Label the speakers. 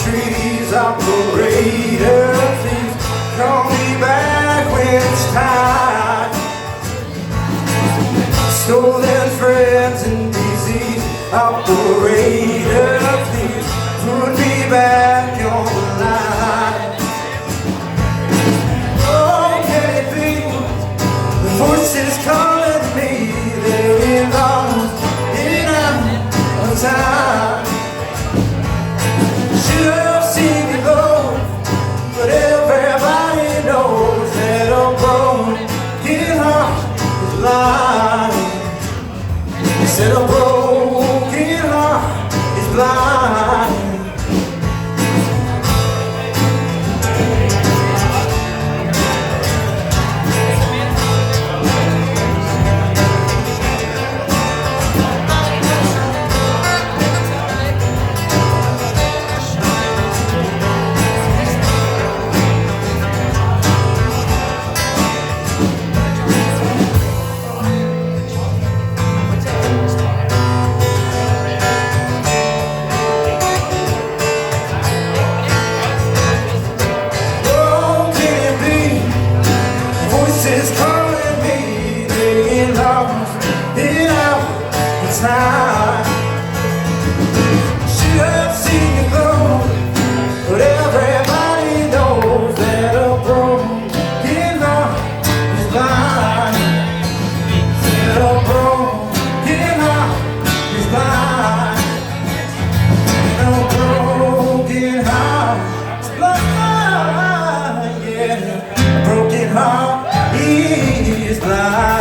Speaker 1: trees, operator, please call me back when it's time. Stolen friends and disease, operator, please put me back on the line. Oh, can it be the voices calling me? They're lost in our time. Should have seen it go, but everybody knows that a broken heart is blind. They said a broken heart is blind. Voices calling me, they lost in our time. Should have seen it go, but everybody knows that a broken heart is blind. That a broken heart is blind. A broken heart is blind. Yeah, a broken heart is blind.